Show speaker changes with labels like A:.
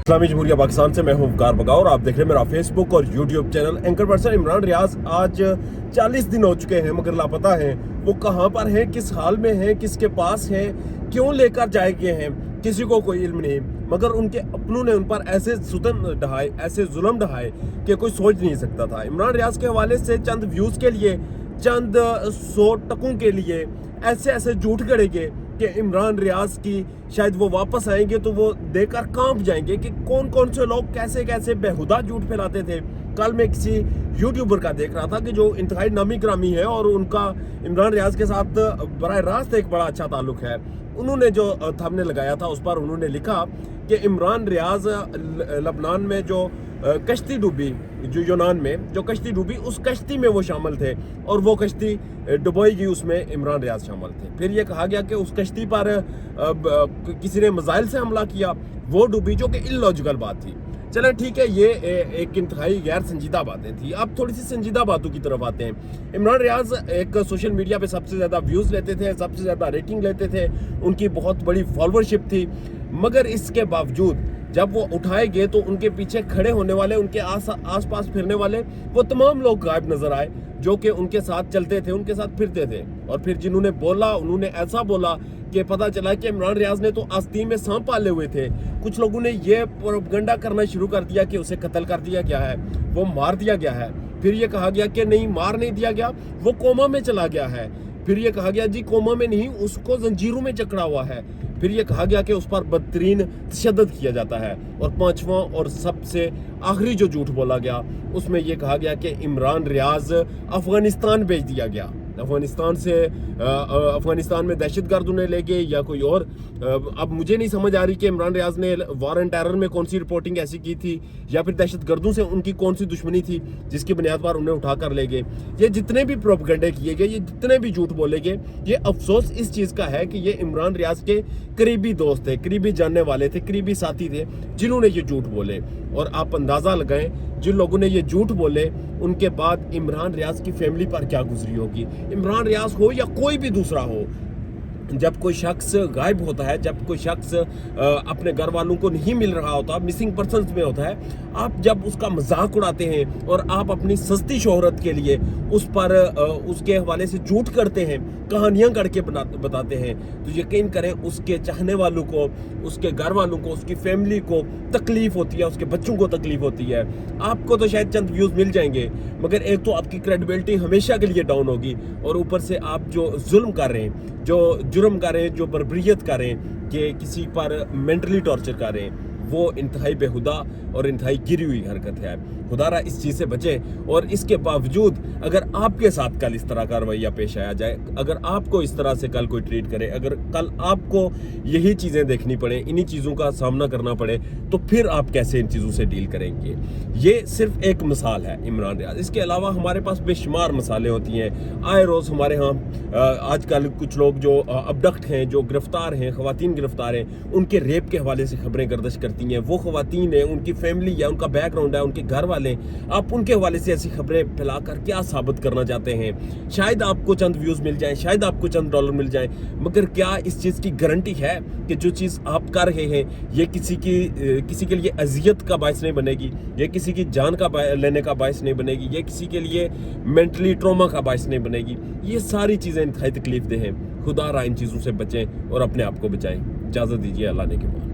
A: इस्लामी जमहूरिया पाकिस्तान से मैं हूं वकार बगा और आप देख रहे हैं मेरा फेसबुक और YouTube channel. Anchor person Imran Riaz आज 40 दिन हो चुके हैं मगर लापता हैं। वो कहां पर हैं, किस हाल में हैं, किसके पास हैं, क्यों लेकर जाए गए हैं, किसी को कोई इल्म नहीं। मगर उनके अपनों ने उन पर ऐसे जुल्म ढहाए कि कोई सोच नहीं सकता था। इमरान रियाज के हवाले से चंद व्यूज़ के लिए, चंद 100 टकों के लिए ऐसे झूठ गढ़ेंगे कि इमरान रियाज की शायद वो वापस आएंगे तो वो देखकर कांप जाएंगे कि कौन कौन से लोग कैसे कैसे बेहुदा झूठ फैलाते थे। कल मैं किसी यूट्यूबर का देख रहा था कि जो इंतहाई नामी ग्रामी है और उनका इमरान रियाज के साथ बराह रास्त एक बड़ा अच्छा ताल्लुक है। उन्होंने जो थंबनेल लगाया था उस पर उन्होंने लिखा कि इमरान रियाज लबनान में जो कश्ती डूबी, जो यूनान में जो कश्ती डूबी, उस कश्ती में वो शामिल थे और वो कश्ती डुबोई गई, उसमें इमरान रियाज शामिल थे। फिर ये कहा गया कि उस कश्ती पर किसी ने मिसाइल से हमला किया, वो डूबी, जो कि इलॉजिकल बात थी। चले ठीक है, ये एक इंतहाई गैर संजीदा बातें थी। अब थोड़ी सी संजीदा बातों की तरफ आते हैं। इमरान रियाज एक सोशल मीडिया पे सबसे ज़्यादा व्यूज़ लेते थे, सबसे ज़्यादा रेटिंग लेते थे, उनकी बहुत बड़ी फॉलोअरशिप थी। मगर इसके बावजूद जब वो उठाए गए तो उनके पीछे खड़े होने वाले, उनके आस पास फिरने वाले वो तमाम लोग गायब नजर आए जो कि उनके साथ चलते थे, उनके साथ फिरते थे। और फिर जिन्होंने बोला उन्होंने ऐसा बोला कि पता चला कि इमरान रियाज ने तो आस्तीन में सांप पाले हुए थे। कुछ लोगों ने ये प्रोपगंडा करना शुरू कर दिया कि उसे कत्ल कर दिया गया है, वो मार दिया गया है। फिर ये कहा गया कि नहीं, मार नहीं दिया गया, वो कोमा में चला गया है। फिर ये कहा गया जी कोमा में नहीं, उसको जंजीरों में जकड़ा हुआ है। फिर ये कहा गया कि उस पर बदतरीन तशद्दुद किया जाता है। और पांचवा और सबसे आखिरी जो झूठ बोला गया उसमें ये कहा गया कि इमरान रियाज अफगानिस्तान भेज दिया गया। अफगानिस्तान में दहशतगर्द उन्हें ले गए या कोई और। अब मुझे नहीं समझ आ रही कि इमरान रियाज ने वार एंड टेरर में कौन सी रिपोर्टिंग ऐसी की थी या फिर दहशतगर्दों से उनकी कौन सी दुश्मनी थी जिसकी बुनियाद पर उन्हें उठा कर ले गए। ये जितने भी प्रोपगंडे किए गए, ये जितने भी झूठ बोले गए, ये अफसोस इस चीज़ का है कि ये इमरान रियाज के करीबी दोस्त थे, करीबी जानने वाले थे, करीबी साथी थे जिन्होंने ये झूठ बोले। और आप अंदाज़ा लगाएं जिन लोगों ने ये झूठ बोले उनके बाद इमरान रियाज की फैमिली पर क्या गुजरी होगी। इमरान रियाज हो या कोई भी दूसरा हो, जब कोई शख्स गायब होता है, जब कोई शख्स अपने घर वालों को नहीं मिल रहा होता, मिसिंग पर्सन्स में होता है, आप जब उसका मजाक उड़ाते हैं और आप अपनी सस्ती शोहरत के लिए उस पर उसके हवाले से झूठ करते हैं, कहानियां करके बताते हैं, तो यकीन करें उसके चाहने वालों को, उसके घर वालों को, उसकी फैमिली को तकलीफ होती है, उसके बच्चों को तकलीफ होती है। आपको तो शायद चंद व्यूज़ मिल जाएंगे मगर एक तो आपकी क्रेडिबिलिटी हमेशा के लिए डाउन होगी और ऊपर से आप जो जुल्म कर रहे हैं, जो जुर्म कर रहे हैं, जो बर्बरियत कर रहे हैं, कि किसी पर मेंटली टॉर्चर कर रहे हैं, वो इंतहाई बेहुदा और इंतहाई गिरी हुई हरकत है। खुदारा इस चीज़ से बचे। और इसके बावजूद अगर आपके साथ कल इस तरह का रवैया पेश आया जाए, अगर आपको इस तरह से कल कोई ट्रीट करे, अगर कल आपको यही चीज़ें देखनी पड़े, इन्हीं चीज़ों का सामना करना पड़े, तो फिर आप कैसे इन चीज़ों से डील करेंगे। ये सिर्फ एक मिसाल है इमरान रियाज। इसके अलावा हमारे पास बेशुमार मिसालें होती हैं। आए रोज़ हमारे यहाँ आजकल कुछ लोग जो अबडक्ट हैं, जो गिरफ्तार हैं, ख़वातीन गिरफ्तार हैं, उनके रेप के हवाले से खबरें गर्दिश करती हैं। वो ख़वातीन हैं, उनकी फैमिली या उनका बैकग्राउंड है, उनके घर वाले, आप उनके हवाले से ऐसी खबरें फैलाकर क्या साबित करना चाहते हैं। शायद आपको चंद व्यूज़ मिल जाएं, शायद आपको चंद डॉलर मिल जाएं, मगर क्या इस चीज़ की गारंटी है कि जो चीज़ आप कर रहे हैं ये किसी के लिए अजियत का बायस नहीं बनेगी, ये किसी की जान का लेने का बायस नहीं बनेगी, ये किसी के लिए मेंटली ट्रॉमा का बायस नहीं बनेगी। ये सारी चीज़ें इंतहाई तकलीफ दे हैं। खुदा इन चीज़ों से बचें और अपने आप को बचाएं। इजाज़त दीजिए, अल्लाह ने के बाद।